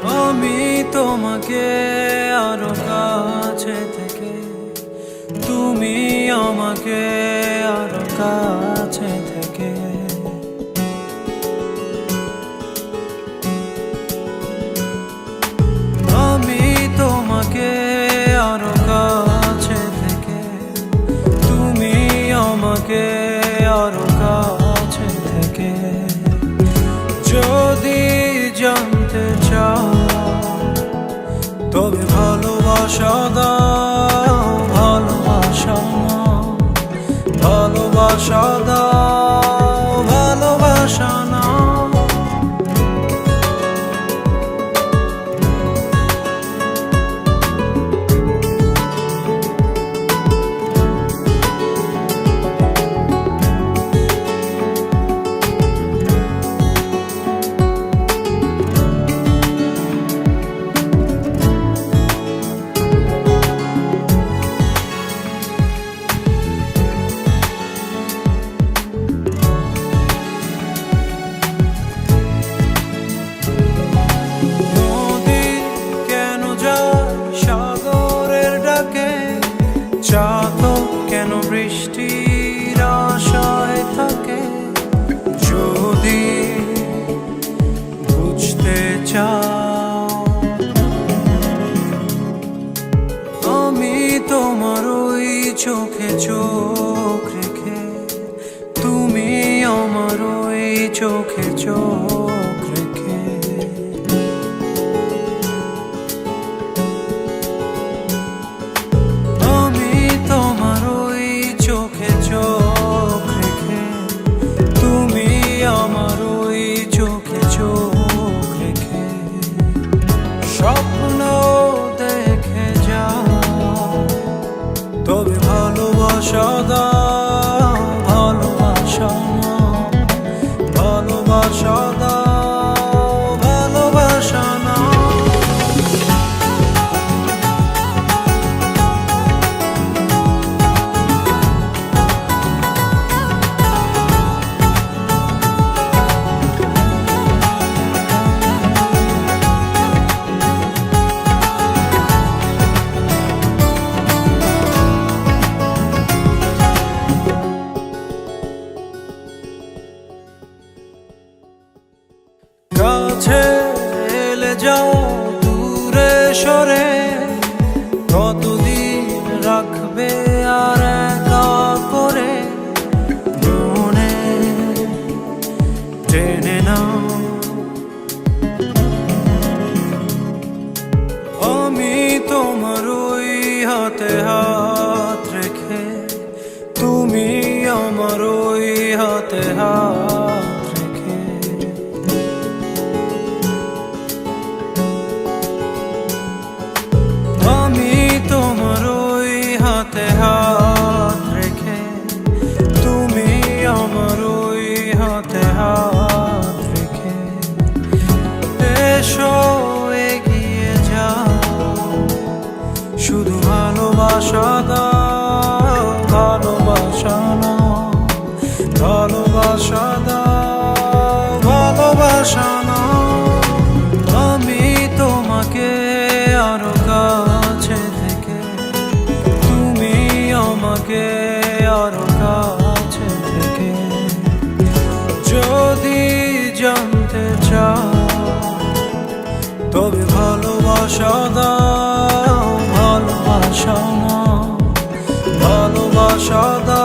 আমি তোমাকে আরো কাছে থেকে, তুমি আমাকে আরো কাছে থেকে। আমি তোমাকে আরো কাছে থেকে, তুমি আমাকে আরো কাছে থেকে। যদি জানতে চাও তবে ভালোবাসা দাও, ভালোবাসা নাও, ভালোবাসা দাও, ভালোবাসা নাও। চাতক কেন বৃষ্টির আশায় থাকে? যদি বুঝতে চাও, আমি তোমার ওই চোখে চোখ রেখে, তুমি আমার ওই চোখে চোখ রেখে। স্বপ্ন দেখে যাও, তবে ভালোবাসা দাও, ভালোবাসা নাও, ভালোবাসা দাও, ভালোবাসা নাও। কাছে এলে যাও দূরে সরে, কতদিন রাখবে আর একা করে? মনে টেনে নাও, আমি তোমার ওই হাতে হাত রেখে, তুমি আমার ওই হাতে হাত রেখে। আমি তোমার ওই হাতে হাত রেখে, তুমি আমার ওই হাতে হাত রেখে। এসো এগিয়ে যাও, শুধু ভালোবাসা দাও, ভালোবাসা নাও, ভালোবাসা দাও, ভালোবাসা নাও। আমি তোমাকে আরো কাছে থেকে, তুমি আমাকে আরো কাছে থেকে। যদি জানতে চাও তবে ভালোবাসা দাও, ভালোবাসা নাও, ভালোবাসা দাও।